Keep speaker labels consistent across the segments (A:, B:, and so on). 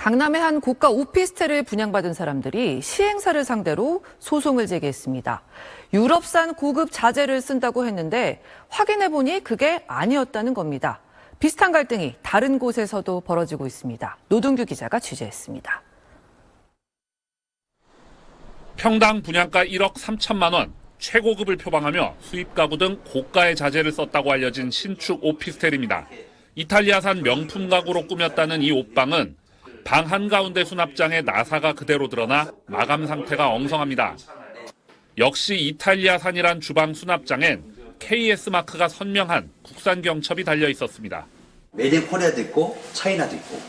A: 강남의 한 고가 오피스텔을 분양받은 사람들이 시행사를 상대로 소송을 제기했습니다. 유럽산 고급 자재를 쓴다고 했는데 확인해보니 그게 아니었다는 겁니다. 비슷한 갈등이 다른 곳에서도 벌어지고 있습니다. 노동규 기자가 취재했습니다.
B: 평당 분양가 1억 3천만 원, 최고급을 표방하며 수입 가구 등 고가의 자재를 썼다고 알려진 신축 오피스텔입니다. 이탈리아산 명품 가구로 꾸몄다는 이 옷방은 방 한가운데 수납장에 나사가 그대로 드러나 마감 상태가 엉성합니다. 역시 이탈리아산이란 주방 수납장엔 KS 마크가 선명한 국산 경첩이 달려 있었습니다.
C: 메이드 인 코리아도 있고 차이나도 있고.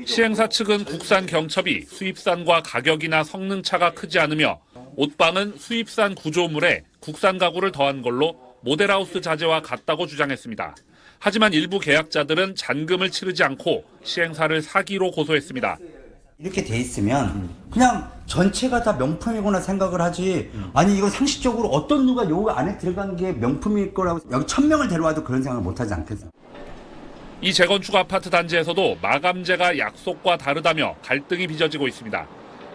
B: 시행사 측은 국산 경첩이 수입산과 가격이나 성능 차가 크지 않으며 옷방은 수입산 구조물에 국산 가구를 더한 걸로 모델하우스 자재와 같다고 주장했습니다. 하지만 일부 계약자들은 잔금을 치르지 않고 시행사를 사기로 고소했습니다.
D: 이렇게 돼 있으면 그냥 전체가 다 명품이구나 생각을 하지, 아니 이거 상식적으로 어떤 누가 요 안에 들어간 게 명품일 거라고 여기 1000명을 데려와도 그런 생각을 못 하지 않겠어.
B: 이 재건축 아파트 단지에서도 마감재가 약속과 다르다며 갈등이 빚어지고 있습니다.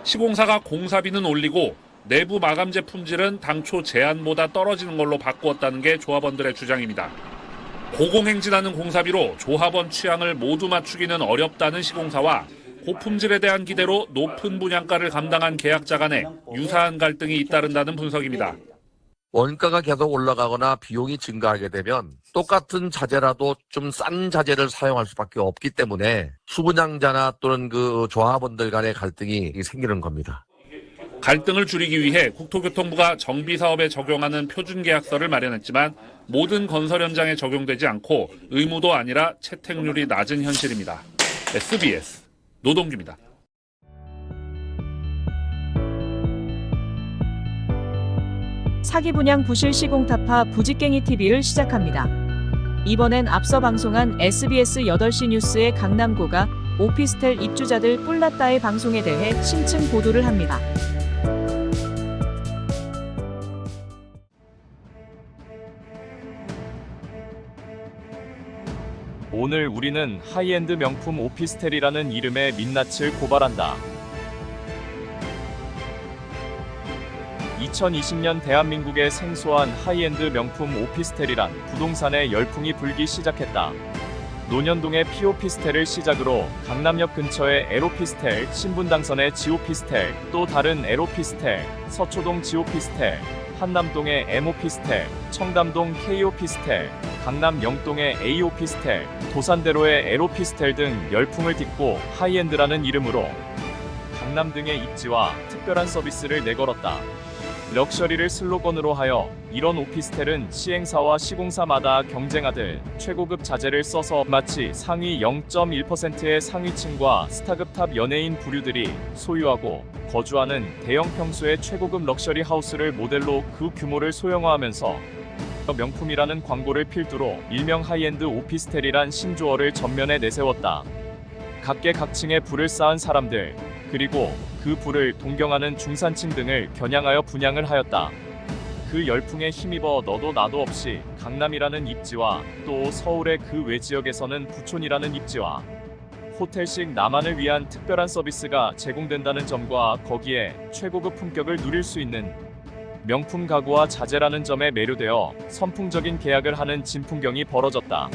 B: 시공사가 공사비는 올리고 내부 마감재 품질은 당초 제안보다 떨어지는 걸로 바꾸었다는 게 조합원들의 주장입니다. 고공행진하는 공사비로 조합원 취향을 모두 맞추기는 어렵다는 시공사와 고품질에 대한 기대로 높은 분양가를 감당한 계약자 간에 유사한 갈등이 잇따른다는 분석입니다.
E: 원가가 계속 올라가거나 비용이 증가하게 되면 똑같은 자재라도 좀 싼 자재를 사용할 수밖에 없기 때문에 수분양자나 또는 그 조합원들 간의 갈등이 생기는 겁니다.
B: 갈등을 줄이기 위해 국토교통부가 정비사업에 적용하는 표준계약서를 마련했지만 모든 건설 현장에 적용되지 않고 의무도 아니라 채택률이 낮은 현실입니다. SBS 노동규입니다.
F: 사기 분양 부실 시공타파 부직갱이 TV를 시작합니다. 이번엔 앞서 방송한 SBS 8시 뉴스의 강남구가 오피스텔 입주자들 뿔났다의 방송에 대해 심층 보도를 합니다.
G: 오늘 우리는 하이엔드 명품 오피스텔이라는 이름의 민낯을 고발한다. 2020년 대한민국에 생소한 하이엔드 명품 오피스텔이란 부동산의 열풍이 불기 시작했다. 논현동의 P오피스텔을 시작으로 강남역 근처의 L오피스텔, 신분당선의 G오피스텔, 또 다른 L오피스텔, 서초동 G오피스텔, 한남동의 M오피스텔, 청담동 K오피스텔, 강남 영동의 A오피스텔, 도산대로의 L오피스텔 등 열풍을 딛고 하이엔드라는 이름으로 강남 등의 입지와 특별한 서비스를 내걸었다. 럭셔리를 슬로건으로 하여 이런 오피스텔은 시행사와 시공사마다 경쟁하듯 최고급 자재를 써서 마치 상위 0.1%의 상위층과 스타급 탑 연예인 부류들이 소유하고 거주하는 대형 평수의 최고급 럭셔리 하우스를 모델로 그 규모를 소형화하면서 명품이라는 광고를 필두로 일명 하이엔드 오피스텔이란 신조어를 전면에 내세웠다. 각계각층의 부를 쌓은 사람들, 그리고 그 부를 동경하는 중산층 등을 겨냥하여 분양을 하였다. 그 열풍에 힘입어 너도 나도 없이 강남이라는 입지와 또 서울의 그 외지역에서는 부촌이라는 입지와 호텔식 나만을 위한 특별한 서비스가 제공된다는 점과 거기에 최고급 품격을 누릴 수 있는 명품 가구와 자재라는 점에 매료되어 선풍적인 계약을 하는 진풍경이 벌어졌다.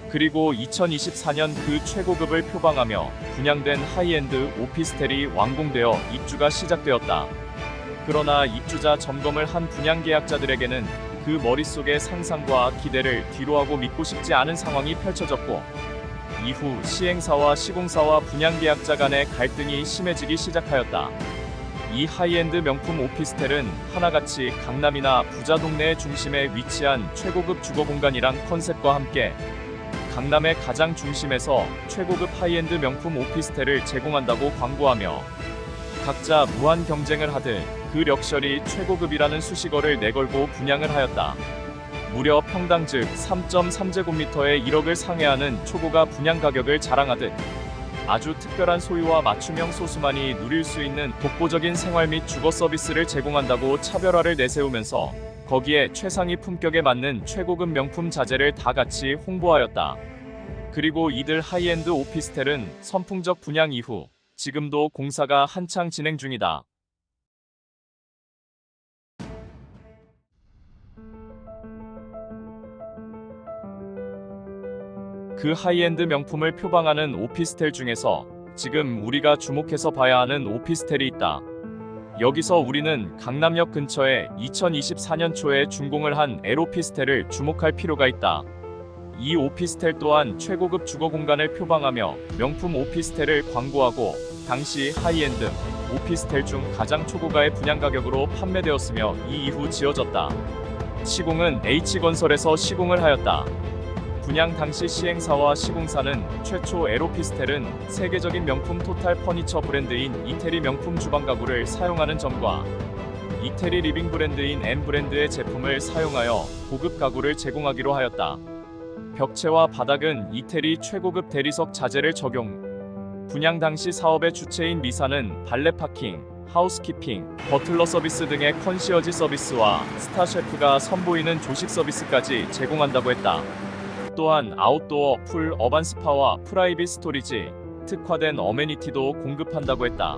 G: 그리고 2024년 그 최고급을 표방하며 분양된 하이엔드 오피스텔이 완공되어 입주가 시작되었다. 그러나 입주자 점검을 한 분양 계약자들에게는 그 머릿속의 상상과 기대를 뒤로하고 믿고 싶지 않은 상황이 펼쳐졌고, 이후 시행사와 시공사와 분양 계약자 간의 갈등이 심해지기 시작하였다. 이 하이엔드 명품 오피스텔은 하나같이 강남이나 부자 동네의 중심에 위치한 최고급 주거 공간이란 컨셉과 함께 강남의 가장 중심에서 최고급 하이엔드 명품 오피스텔을 제공한다고 광고하며 각자 무한 경쟁을 하듯 그 럭셔리 최고급이라는 수식어를 내걸고 분양을 하였다. 무려 평당 즉 3.3제곱미터에 1억을 상회하는 초고가 분양 가격을 자랑하듯 아주 특별한 소유와 맞춤형 소수만이 누릴 수 있는 독보적인 생활 및 주거 서비스를 제공한다고 차별화를 내세우면서 거기에 최상위 품격에 맞는 최고급 명품 자재를 다 같이 홍보하였다. 그리고 이들 하이엔드 오피스텔은 선풍적 분양 이후 지금도 공사가 한창 진행 중이다. 그 하이엔드 명품을 표방하는 오피스텔 중에서 지금 우리가 주목해서 봐야 하는 오피스텔이 있다. 여기서 우리는 강남역 근처에 2024년 초에 준공을 한 L오피스텔을 주목할 필요가 있다. 이 오피스텔 또한 최고급 주거 공간을 표방하며 명품 오피스텔을 광고하고 당시 하이엔드 오피스텔 중 가장 초고가의 분양 가격으로 판매되었으며 이 이후 지어졌다. 시공은 H건설에서 시공을 하였다. 분양 당시 시행사와 시공사는 최초 L오피스텔은 세계적인 명품 토탈 퍼니처 브랜드인 이태리 명품 주방 가구를 사용하는 점과 이태리 리빙 브랜드인 M 브랜드의 제품을 사용하여 고급 가구를 제공하기로 하였다. 벽체와 바닥은 이태리 최고급 대리석 자재를 적용. 분양 당시 사업의 주체인 미사는 발레 파킹, 하우스키핑, 버틀러 서비스 등의 컨시어지 서비스와 스타 셰프가 선보이는 조식 서비스까지 제공한다고 했다. 또한 아웃도어, 풀, 어반 스파와 프라이빗 스토리지, 특화된 어메니티도 공급한다고 했다.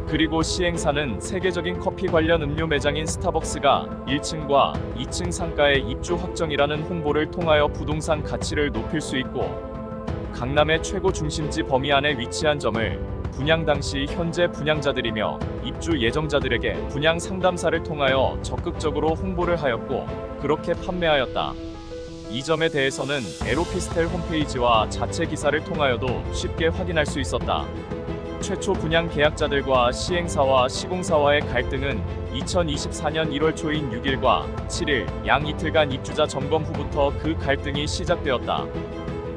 G: 그리고 시행사는 세계적인 커피 관련 음료 매장인 스타벅스가 1층과 2층 상가의 입주 확정이라는 홍보를 통하여 부동산 가치를 높일 수 있고 강남의 최고 중심지 범위 안에 위치한 점을 분양 당시 현재 분양자들이며 입주 예정자들에게 분양 상담사를 통하여 적극적으로 홍보를 하였고 그렇게 판매하였다. 이 점에 대해서는 L오피스텔 홈페이지와 자체 기사를 통하여도 쉽게 확인할 수 있었다. 최초 분양 계약자들과 시행사와 시공사와의 갈등은 2024년 1월 초인 6일과 7일 양 이틀간 입주자 점검 후부터 그 갈등이 시작되었다.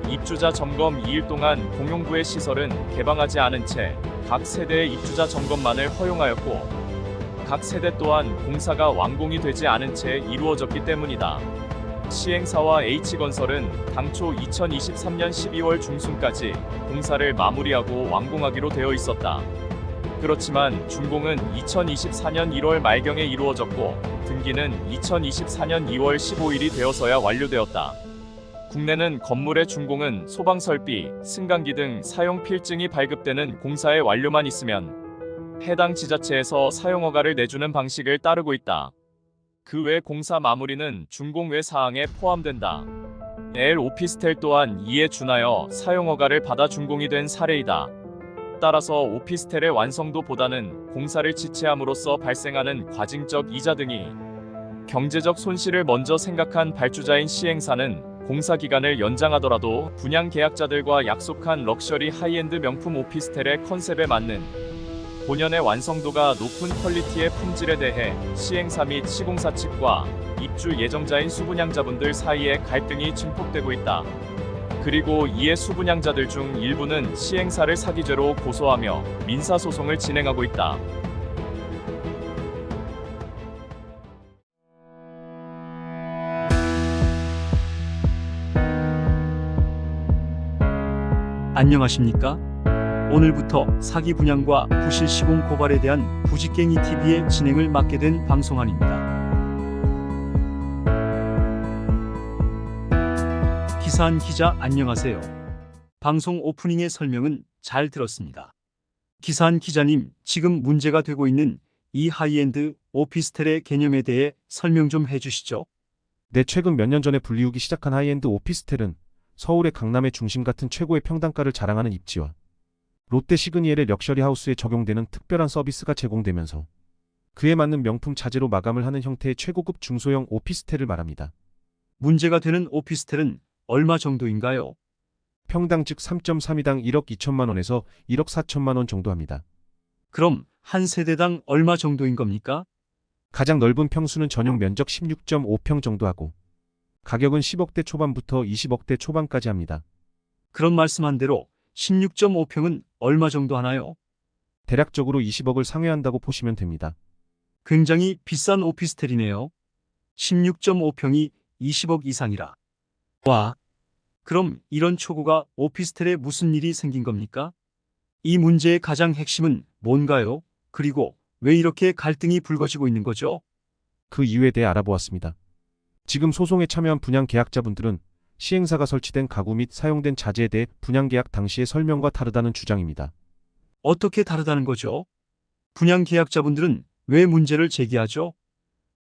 G: 입주자 점검 2일 동안 공용부의 시설은 개방하지 않은 채 각 세대의 입주자 점검만을 허용하였고 각 세대 또한 공사가 완공이 되지 않은 채 이루어졌기 때문이다. 시행사와 H건설은 당초 2023년 12월 중순까지 공사를 마무리하고 완공하기로 되어 있었다. 그렇지만 준공은 2024년 1월 말경에 이루어졌고 등기는 2024년 2월 15일이 되어서야 완료되었다. 국내는 건물의 준공은 소방설비, 승강기 등 사용 필증이 발급되는 공사의 완료만 있으면 해당 지자체에서 사용허가를 내주는 방식을 따르고 있다. 그 외 공사 마무리는 준공 외 사항에 포함된다. L오피스텔 또한 이에 준하여 사용허가를 받아 준공이 된 사례이다. 따라서 오피스텔의 완성도보다는 공사를 지체함으로써 발생하는 과징적 이자 등이 경제적 손실을 먼저 생각한 발주자인 시행사는 공사 기간을 연장하더라도 분양 계약자들과 약속한 럭셔리 하이엔드 명품 오피스텔의 컨셉에 맞는 본연의 완성도가 높은 퀄리티의 품질에 대해 시행사 및 시공사 측과 입주 예정자인 수분양자분들 사이에 갈등이 증폭되고 있다. 그리고 이에 수분양자들 중 일부는 시행사를 사기죄로 고소하며 민사소송을 진행하고 있다.
H: 안녕하십니까? 오늘부터 사기 분양과 부실 시공 고발에 대한 부직갱이 TV의 진행을 맡게 된 방송안입니다. 기사한 기자 안녕하세요. 방송 오프닝의 설명은 잘 들었습니다. 기사한 기자님, 지금 문제가 되고 있는 이 하이엔드 오피스텔의 개념에 대해 설명 좀 해주시죠.
I: 네, 최근 몇 년 전에 불리우기 시작한 하이엔드 오피스텔은 서울의 강남의 중심 같은 최고의 평당가를 자랑하는 입지와 롯데 시그니엘의 럭셔리 하우스에 적용되는 특별한 서비스가 제공되면서 그에 맞는 명품 자재로 마감을 하는 형태의 최고급 중소형 오피스텔을 말합니다.
H: 문제가 되는 오피스텔은 얼마 정도인가요?
I: 평당 즉 3.32당 1억 2천만 원에서 1억 4천만 원 정도 합니다.
H: 그럼 한 세대당 얼마 정도인 겁니까?
I: 가장 넓은 평수는 전용 면적 16.5평 정도 하고 가격은 10억대 초반부터 20억대 초반까지 합니다.
H: 그런 말씀한 대로 16.5평은 얼마 정도 하나요?
I: 대략적으로 20억을 상회한다고 보시면 됩니다.
H: 굉장히 비싼 오피스텔이네요. 16.5평이 20억 이상이라. 와, 그럼 이런 초고가 오피스텔에 무슨 일이 생긴 겁니까? 이 문제의 가장 핵심은 뭔가요? 그리고 왜 이렇게 갈등이 불거지고 있는 거죠?
I: 그 이유에 대해 알아보았습니다. 지금 소송에 참여한 분양 계약자분들은 시행사가 설치된 가구 및 사용된 자재에 대해 분양계약 당시의 설명과 다르다는 주장입니다.
H: 어떻게 다르다는 거죠? 분양계약자분들은 왜 문제를 제기하죠?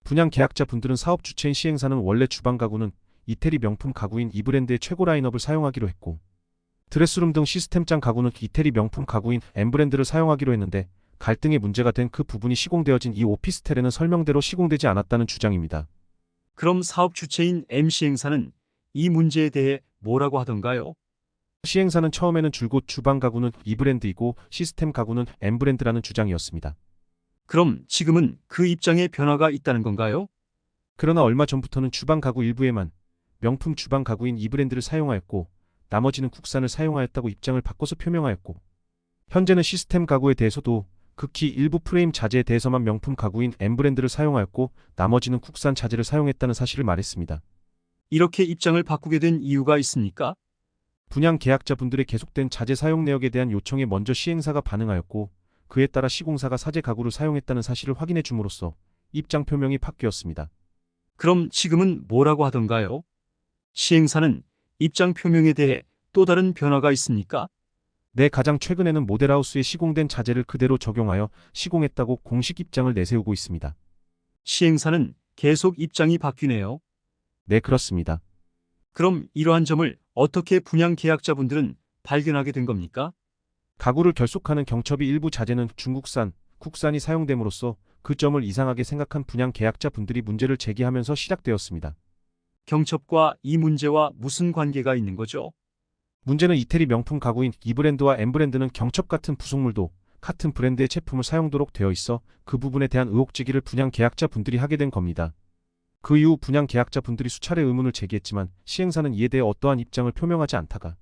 I: 분양계약자분들은 사업 주체인 시행사는 원래 주방 가구는 이태리 명품 가구인 이브랜드의 최고 라인업을 사용하기로 했고, 드레스룸 등 시스템장 가구는 이태리 명품 가구인 엠브랜드를 사용하기로 했는데, 갈등의 문제가 된 그 부분이 시공되어진 이 오피스텔에는 설명대로 시공되지 않았다는 주장입니다.
H: 그럼 사업 주체인 M시행사는 이 문제에 대해 뭐라고 하던가요?
I: 시행사는 처음에는 줄곧 주방 가구는 이브랜드이고 시스템 가구는 엠브랜드라는 주장이었습니다.
H: 그럼 지금은 그 입장에 변화가 있다는 건가요?
I: 그러나 얼마 전부터는 주방 가구 일부에만 명품 주방 가구인 이브랜드를 사용하였고, 나머지는 국산을 사용하였다고 입장을 바꿔서 표명하였고, 현재는 시스템 가구에 대해서도 극히 일부 프레임 자재에 대해서만 명품 가구인 엠브랜드를 사용하였고, 나머지는 국산 자재를 사용했다는 사실을 말했습니다.
H: 이렇게 입장을 바꾸게 된 이유가 있습니까?
I: 분양 계약자분들의 계속된 자재 사용 내역에 대한 요청에 먼저 시행사가 반응하였고, 그에 따라 시공사가 사제 가구를 사용했다는 사실을 확인해 줌으로써 입장 표명이 바뀌었습니다.
H: 그럼 지금은 뭐라고 하던가요? 시행사는 입장 표명에 대해 또 다른 변화가 있습니까?
I: 네, 가장 최근에는 모델하우스에 시공된 자재를 그대로 적용하여 시공했다고 공식 입장을 내세우고 있습니다.
H: 시행사는 계속 입장이 바뀌네요.
I: 네, 그렇습니다.
H: 그럼 이러한 점을 어떻게 분양계약자분들은 발견하게 된 겁니까?
I: 가구를 결속하는 경첩이 일부 자재는 중국산, 국산이 사용됨으로써 그 점을 이상하게 생각한 분양계약자분들이 문제를 제기하면서 시작되었습니다.
H: 경첩과 이 문제와 무슨 관계가 있는 거죠?
I: 문제는 이태리 명품 가구인 이브랜드와 엠브랜드는 경첩 같은 부속물도 같은 브랜드의 제품을 사용도록 되어 있어 그 부분에 대한 의혹 제기를 분양계약자분들이 하게 된 겁니다. 그 이후 분양계약자분들이 수차례 의문을 제기했지만 시행사는 이에 대해 어떠한 입장을 표명하지 않다가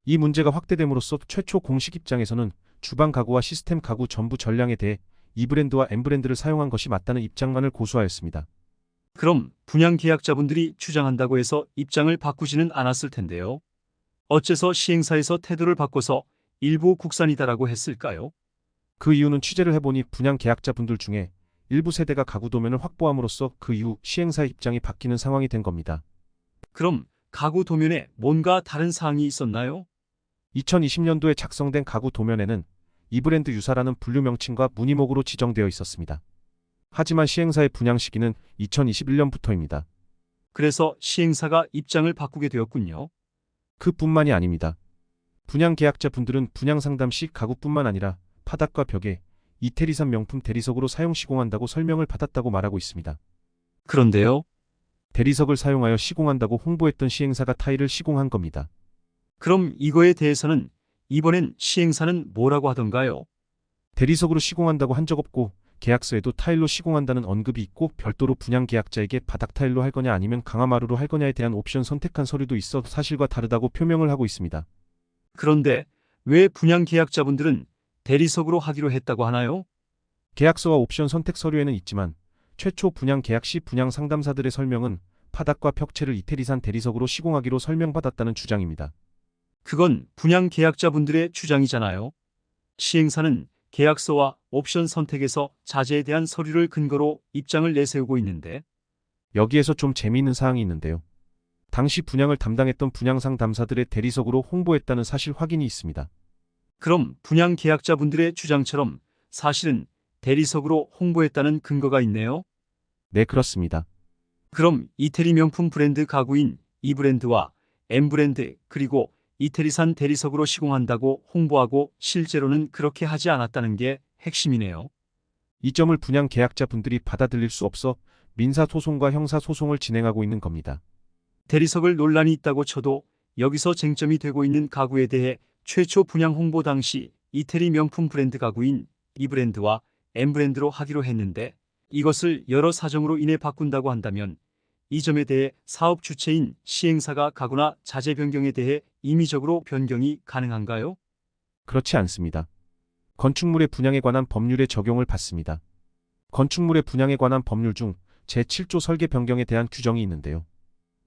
I: 이 문제가 확대됨으로써 최초 공식 입장에서는 주방 가구와 시스템 가구 전부 전량에 대해 이브랜드와 엠브랜드를 사용한 것이 맞다는 입장만을 고수하였습니다.
H: 그럼 분양계약자분들이 주장한다고 해서 입장을 바꾸지는 않았을 텐데요. 어째서 시행사에서 태도를 바꿔서 일부 국산이다라고 했을까요?
I: 그 이유는 취재를 해보니 분양계약자분들 중에 일부 세대가 가구 도면을 확보함으로써 그 이후 시행사의 입장이 바뀌는 상황이 된 겁니다.
H: 그럼 가구 도면에 뭔가 다른 사항이 있었나요?
I: 2020년도에 작성된 가구 도면에는 이브랜드 유사라는 분류 명칭과 문의목으로 지정되어 있었습니다. 하지만 시행사의 분양 시기는 2021년부터입니다.
H: 그래서 시행사가 입장을 바꾸게 되었군요.
I: 그뿐만이 아닙니다. 분양계약자분들은 분양 상담 시 가구뿐만 아니라 바닥과 벽에 이태리산 명품 대리석으로 사용 시공한다고 설명을 받았다고 말하고 있습니다.
H: 그런데요.
I: 대리석을 사용하여 시공한다고 홍보했던 시행사가 타일을 시공한 겁니다.
H: 그럼 이거에 대해서는 이번엔 시행사는 뭐라고 하던가요?
I: 대리석으로 시공한다고 한 적 없고 계약서에도 타일로 시공한다는 언급이 있고 별도로 분양계약자에게 바닥 타일로 할 거냐 아니면 강화마루로 할 거냐에 대한 옵션 선택한 서류도 있어 사실과 다르다고 표명을 하고 있습니다.
H: 그런데 왜 분양계약자분들은 대리석으로 하기로 했다고 하나요?
I: 계약서와 옵션 선택 서류에는 있지만 최초 분양 계약 시 분양 상담사들의 설명은 바닥과 벽체를 이태리산 대리석으로 시공하기로 설명받았다는 주장입니다.
H: 그건 분양계약자분들의 주장이잖아요. 시행사는 계약서와 옵션 선택에서 자재에 대한 서류를 근거로 입장을 내세우고 있는데
I: 여기에서 좀 재미있는 사항이 있는데요. 당시 분양을 담당했던 분양상담사들의 대리석으로 홍보했다는 사실 확인이 있습니다.
H: 그럼 분양계약자분들의 주장처럼 사실은 대리석으로 홍보했다는 근거가 있네요.
I: 네, 그렇습니다.
H: 그럼 이태리 명품 브랜드 가구인 이브랜드와 엠브랜드 그리고 이태리산 대리석으로 시공한다고 홍보하고 실제로는 그렇게 하지 않았다는 게 핵심이네요.
I: 이 점을 분양계약자분들이 받아들일 수 없어 민사소송과 형사소송을 진행하고 있는 겁니다.
H: 대리석을 논란이 있다고 쳐도 여기서 쟁점이 되고 있는 가구에 대해 최초 분양 홍보 당시 이태리 명품 브랜드 가구인 이브랜드와 엠브랜드로 하기로 했는데 이것을 여러 사정으로 인해 바꾼다고 한다면 이 점에 대해 사업 주체인 시행사가 가구나 자재 변경에 대해 임의적으로 변경이 가능한가요?
I: 그렇지 않습니다. 건축물의 분양에 관한 법률의 적용을 받습니다. 건축물의 분양에 관한 법률 중 제7조 설계 변경에 대한 규정이 있는데요.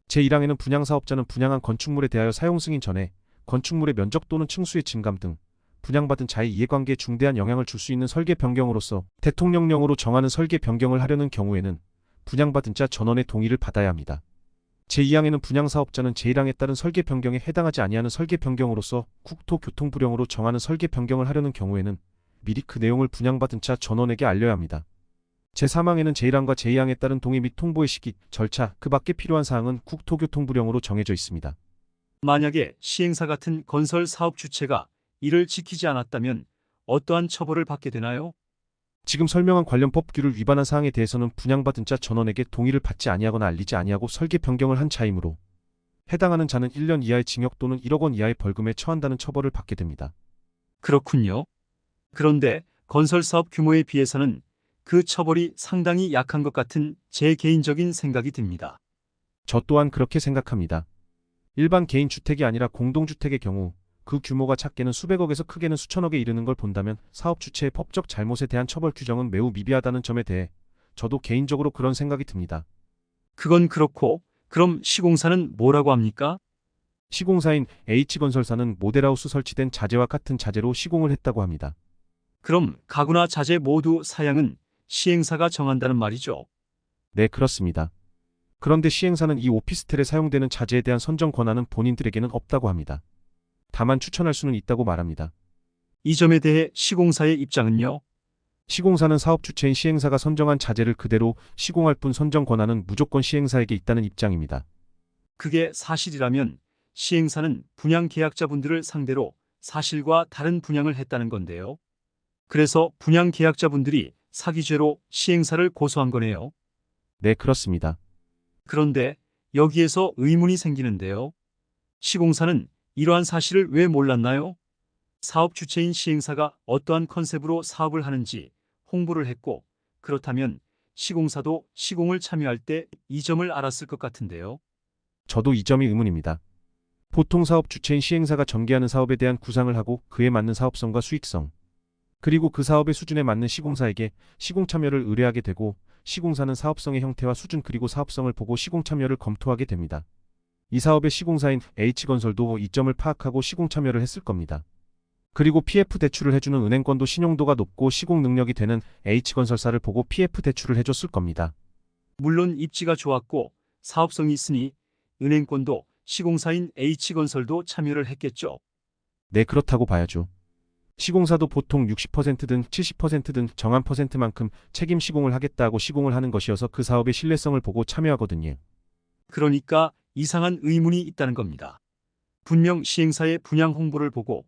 I: 제1항에는 분양사업자는 분양한 건축물에 대하여 사용 승인 전에 건축물의 면적 또는 층수의 증감 등 분양받은 자의 이해관계에 중대한 영향을 줄 수 있는 설계 변경으로서 대통령령으로 정하는 설계 변경을 하려는 경우에는 분양받은 자 전원의 동의를 받아야 합니다. 제2항에는 분양사업자는 제1항에 따른 설계 변경에 해당하지 아니하는 설계 변경으로서 국토교통부령으로 정하는 설계 변경을 하려는 경우에는 미리 그 내용을 분양받은 차 전원에게 알려야 합니다. 제3항에는 제1항과 제2항에 따른 동의 및 통보의 시기, 절차, 그 밖에 필요한 사항은 국토교통부령으로 정해져 있습니다.
H: 만약에 시행사 같은 건설 사업 주체가 이를 지키지 않았다면 어떠한 처벌을 받게 되나요?
I: 지금 설명한 관련 법규를 위반한 사항에 대해서는 분양받은 자 전원에게 동의를 받지 아니하거나 알리지 아니하고 설계 변경을 한 자이므로 해당하는 자는 1년 이하의 징역 또는 1억 원 이하의 벌금에 처한다는 처벌을 받게 됩니다.
H: 그렇군요. 그런데 건설 사업 규모에 비해서는 그 처벌이 상당히 약한 것 같은 제 개인적인 생각이 듭니다.
I: 저 또한 그렇게 생각합니다. 일반 개인 주택이 아니라 공동주택의 경우 그 규모가 작게는 수백억에서 크게는 수천억에 이르는 걸 본다면 사업 주체의 법적 잘못에 대한 처벌 규정은 매우 미비하다는 점에 대해 저도 개인적으로 그런 생각이 듭니다.
H: 그건 그렇고 그럼 시공사는 뭐라고 합니까?
I: 시공사인 H건설사는 모델하우스 설치된 자재와 같은 자재로 시공을 했다고 합니다.
H: 그럼 가구나 자재 모두 사양은 시행사가 정한다는 말이죠.
I: 네, 그렇습니다. 그런데 시행사는 이 오피스텔에 사용되는 자재에 대한 선정 권한은 본인들에게는 없다고 합니다. 다만 추천할 수는 있다고 말합니다.
H: 이 점에 대해 시공사의 입장은요?
I: 시공사는 사업 주체인 시행사가 선정한 자재를 그대로 시공할 뿐 선정 권한은 무조건 시행사에게 있다는 입장입니다.
H: 그게 사실이라면 시행사는 분양 계약자분들을 상대로 사실과 다른 분양을 했다는 건데요. 그래서 분양 계약자분들이 사기죄로 시행사를 고소한 거네요.
I: 네, 그렇습니다.
H: 그런데 여기에서 의문이 생기는데요. 시공사는 이러한 사실을 왜 몰랐나요? 사업 주체인 시행사가 어떠한 컨셉으로 사업을 하는지 홍보를 했고, 그렇다면 시공사도 시공을 참여할 때 이 점을 알았을 것 같은데요.
I: 저도 이 점이 의문입니다. 보통 사업 주체인 시행사가 전개하는 사업에 대한 구상을 하고 그에 맞는 사업성과 수익성, 그리고 그 사업의 수준에 맞는 시공사에게 시공 참여를 의뢰하게 되고 시공사는 사업성의 형태와 수준 그리고 사업성을 보고 시공 참여를 검토하게 됩니다. 이 사업의 시공사인 H건설도 이 점을 파악하고 시공 참여를 했을 겁니다. 그리고 PF 대출을 해주는 은행권도 신용도가 높고 시공 능력이 되는 H건설사를 보고 PF 대출을 해줬을 겁니다.
H: 물론 입지가 좋았고 사업성이 있으니 은행권도 시공사인 H건설도 참여를 했겠죠.
I: 네, 그렇다고 봐야죠. 시공사도 보통 60%든 70%든 정한 퍼센트만큼 책임 시공을 하겠다고 시공을 하는 것이어서 그 사업의 신뢰성을 보고 참여하거든요.
H: 그러니까 이상한 의문이 있다는 겁니다. 분명 시행사의 분양 홍보를 보고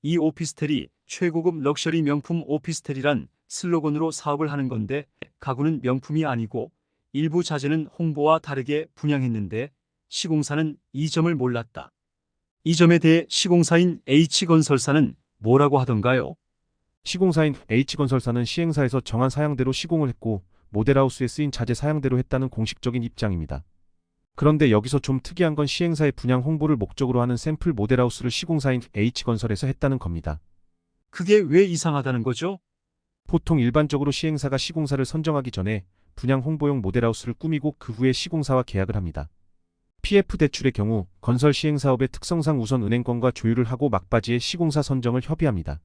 H: 이 오피스텔이 최고급 럭셔리 명품 오피스텔이란 슬로건으로 사업을 하는 건데 가구는 명품이 아니고 일부 자재는 홍보와 다르게 분양했는데 시공사는 이 점을 몰랐다. 이 점에 대해 시공사인 H건설사는 뭐라고 하던가요?
I: 시공사인 H건설사는 시행사에서 정한 사양대로 시공을 했고 모델하우스에 쓰인 자재 사양대로 했다는 공식적인 입장입니다. 그런데 여기서 좀 특이한 건 시행사의 분양 홍보를 목적으로 하는 샘플 모델하우스를 시공사인 H건설에서 했다는 겁니다.
H: 그게 왜 이상하다는 거죠?
I: 보통 일반적으로 시행사가 시공사를 선정하기 전에 분양 홍보용 모델하우스를 꾸미고 그 후에 시공사와 계약을 합니다. PF 대출의 경우 건설 시행사업의 특성상 우선 은행권과 조율을 하고 막바지에 시공사 선정을 협의합니다.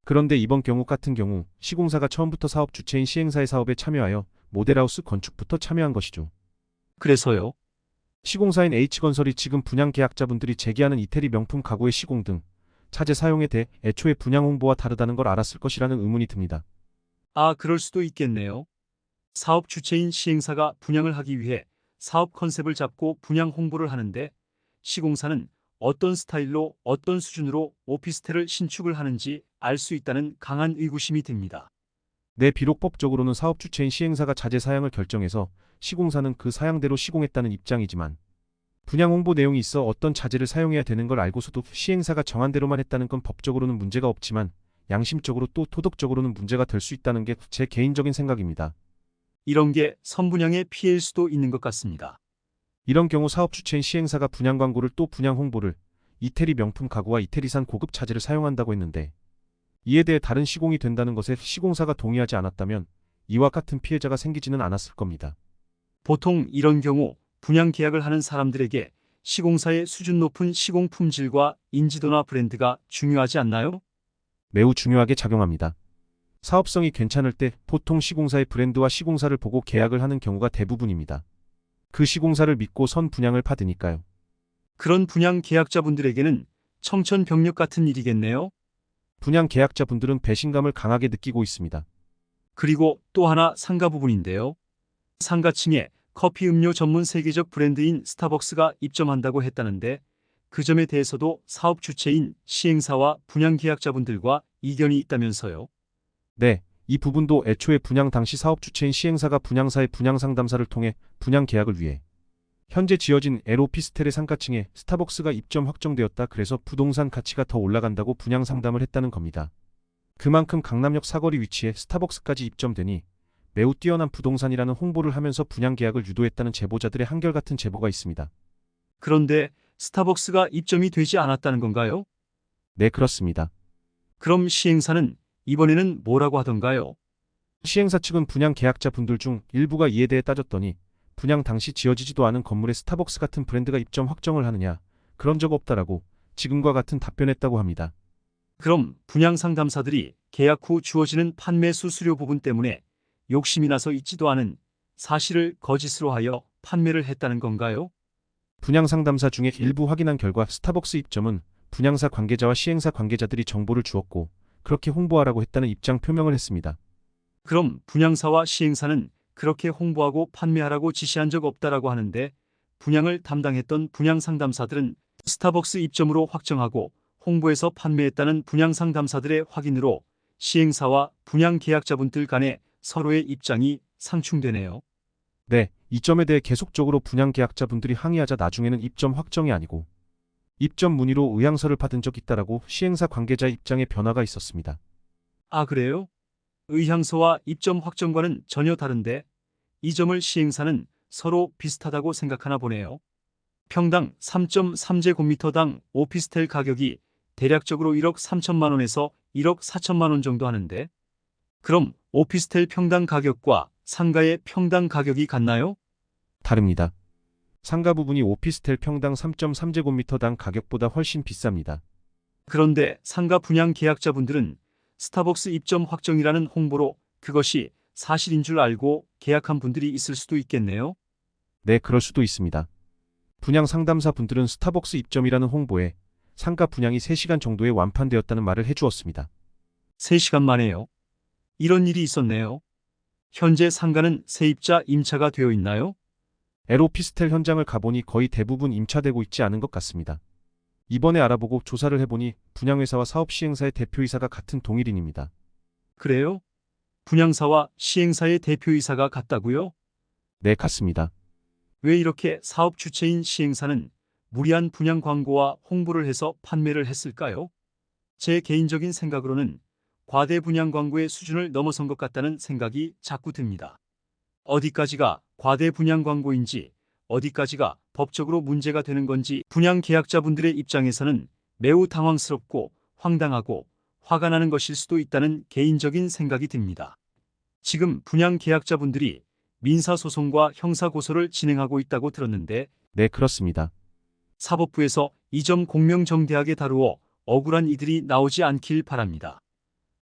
I: 그런데 이번 경우 같은 경우 시공사가 처음부터 사업 주체인 시행사의 사업에 참여하여 모델하우스 건축부터 참여한 것이죠.
H: 그래서요?
I: 시공사인 H건설이 지금 분양 계약자분들이 제기하는 이태리 명품 가구의 시공 등 차재 사용에 대해 애초에 분양 홍보와 다르다는 걸 알았을 것이라는 의문이 듭니다.
H: 아, 그럴 수도 있겠네요. 사업 주체인 시행사가 분양을 하기 위해 사업 컨셉을 잡고 분양 홍보를 하는데 시공사는 어떤 스타일로 어떤 수준으로 오피스텔을 신축을 하는지 알 수 있다는 강한 의구심이 듭니다.
I: 네, 비록 법적으로는 사업 주체인 시행사가 자재 사양을 결정해서 시공사는 그 사양대로 시공했다는 입장이지만 분양 홍보 내용이 있어 어떤 자재를 사용해야 되는 걸 알고서도 시행사가 정한 대로만 했다는 건 법적으로는 문제가 없지만 양심적으로 또 도덕적으로는 문제가 될 수 있다는 게 제 개인적인 생각입니다.
H: 이런 게 선분양의 피해일 수도 있는 것 같습니다.
I: 이런 경우 사업 주체인 시행사가 분양 광고를 또 분양 홍보를 이태리 명품 가구와 이태리산 고급 자재를 사용한다고 했는데 이에 대해 다른 시공이 된다는 것에 시공사가 동의하지 않았다면 이와 같은 피해자가 생기지는 않았을 겁니다.
H: 보통 이런 경우 분양 계약을 하는 사람들에게 시공사의 수준 높은 시공 품질과 인지도나 브랜드가 중요하지 않나요?
I: 매우 중요하게 작용합니다. 사업성이 괜찮을 때 보통 시공사의 브랜드와 시공사를 보고 계약을 하는 경우가 대부분입니다. 그 시공사를 믿고 선 분양을 받으니까요.
H: 그런 분양 계약자분들에게는 청천벽력 같은 일이겠네요.
I: 분양 계약자분들은 배신감을 강하게 느끼고 있습니다.
H: 그리고 또 하나 상가 부분인데요. 상가층에 커피 음료 전문 세계적 브랜드인 스타벅스가 입점한다고 했다는데 그 점에 대해서도 사업 주체인 시행사와 분양 계약자분들과 이견이 있다면서요.
I: 네, 이 부분도 애초에 분양 당시 사업 주체인 시행사가 분양사의 분양 상담사를 통해 분양 계약을 위해 현재 지어진 에로피스텔의 상가층에 스타벅스가 입점 확정되었다. 그래서 부동산 가치가 더 올라간다고 분양 상담을 했다는 겁니다. 그만큼 강남역 사거리 위치에 스타벅스까지 입점되니 매우 뛰어난 부동산이라는 홍보를 하면서 분양 계약을 유도했다는 제보자들의 한결같은 제보가 있습니다.
H: 그런데 스타벅스가 입점이 되지 않았다는 건가요?
I: 네, 그렇습니다.
H: 그럼 시행사는 이번에는 뭐라고 하던가요?
I: 시행사 측은 분양 계약자 분들 중 일부가 이에 대해 따졌더니 분양 당시 지어지지도 않은 건물에 스타벅스 같은 브랜드가 입점 확정을 하느냐, 그런 적 없다라고 지금과 같은 답변했다고 합니다.
H: 그럼 분양 상담사들이 계약 후 주어지는 판매 수수료 부분 때문에 욕심이 나서 있지도 않은 사실을 거짓으로 하여 판매를 했다는 건가요?
I: 분양 상담사 중에 일부 확인한 결과 스타벅스 입점은 분양사 관계자와 시행사 관계자들이 정보를 주었고 그렇게 홍보하라고 했다는 입장 표명을 했습니다.
H: 그럼 분양사와 시행사는 그렇게 홍보하고 판매하라고 지시한 적 없다라고 하는데 분양을 담당했던 분양 상담사들은 스타벅스 입점으로 확정하고 홍보해서 판매했다는 분양 상담사들의 확인으로 시행사와 분양 계약자분들 간의 서로의 입장이 상충되네요.
I: 네, 이 점에 대해 계속적으로 분양 계약자분들이 항의하자 나중에는 입점 확정이 아니고 입점 문의로 의향서를 받은 적 있다라고 시행사 관계자 입장에 변화가 있었습니다.
H: 아, 그래요? 의향서와 입점 확정과는 전혀 다른데 이 점을 시행사는 서로 비슷하다고 생각하나 보네요. 평당 3.3제곱미터당 오피스텔 가격이 대략적으로 1억 3천만 원에서 1억 4천만 원 정도 하는데 그럼 오피스텔 평당 가격과 상가의 평당 가격이 같나요?
I: 다릅니다. 상가 부분이 오피스텔 평당 3.3제곱미터당 가격보다 훨씬 비쌉니다.
H: 그런데 상가 분양 계약자분들은 스타벅스 입점 확정이라는 홍보로 그것이 사실인 줄 알고 계약한 분들이 있을 수도 있겠네요.
I: 네, 그럴 수도 있습니다. 분양 상담사 분들은 스타벅스 입점이라는 홍보에 상가 분양이 3시간 정도에 완판되었다는 말을 해주었습니다.
H: 3시간 만에요. 이런 일이 있었네요. 현재 상가는 세입자 임차가 되어 있나요?
I: 에로피스텔 현장을 가보니 거의 대부분 임차되고 있지 않은 것 같습니다. 이번에 알아보고 조사를 해보니 분양회사와 사업시행사의 대표이사가 같은 동일인입니다.
H: 그래요? 분양사와 시행사의 대표이사가 같다고요?
I: 네, 같습니다.
H: 왜 이렇게 사업 주체인 시행사는 무리한 분양 광고와 홍보를 해서 판매를 했을까요? 제 개인적인 생각으로는 과대 분양 광고의 수준을 넘어선 것 같다는 생각이 자꾸 듭니다. 어디까지가 과대 분양 광고인지 어디까지가 법적으로 문제가 되는 건지 분양 계약자분들의 입장에서는 매우 당황스럽고 황당하고 화가 나는 것일 수도 있다는 개인적인 생각이 듭니다. 지금 분양 계약자분들이 민사소송과 형사고소를 진행하고 있다고 들었는데
I: 네, 그렇습니다.
H: 사법부에서 이 점 공명정대하게 다루어 억울한 이들이 나오지 않길 바랍니다.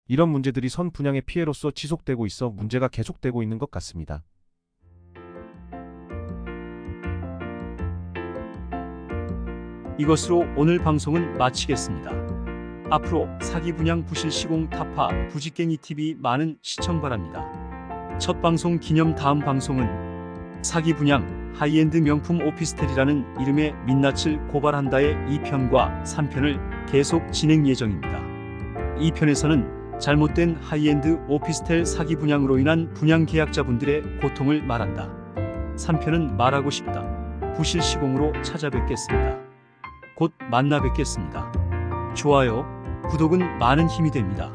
I: 이런 문제들이 선 분양의 피해로서 지속되고 있어 문제가 계속되고 있는 것 같습니다.
H: 이것으로 오늘 방송은 마치겠습니다. 앞으로 사기 분양 부실 시공 타파 부직갱이 TV 많은 시청 바랍니다. 첫 방송 기념 다음 방송은 사기 분양 하이엔드 명품 오피스텔이라는 이름의 민낯을 고발한다의 2편과 3편을 계속 진행 예정입니다. 2편에서는 잘못된 하이엔드 오피스텔 사기 분양으로 인한 분양 계약자분들의 고통을 말한다. 3편은 말하고 싶다. 부실 시공으로 찾아뵙겠습니다. 곧 만나 뵙겠습니다. 좋아요, 구독은 많은 힘이 됩니다.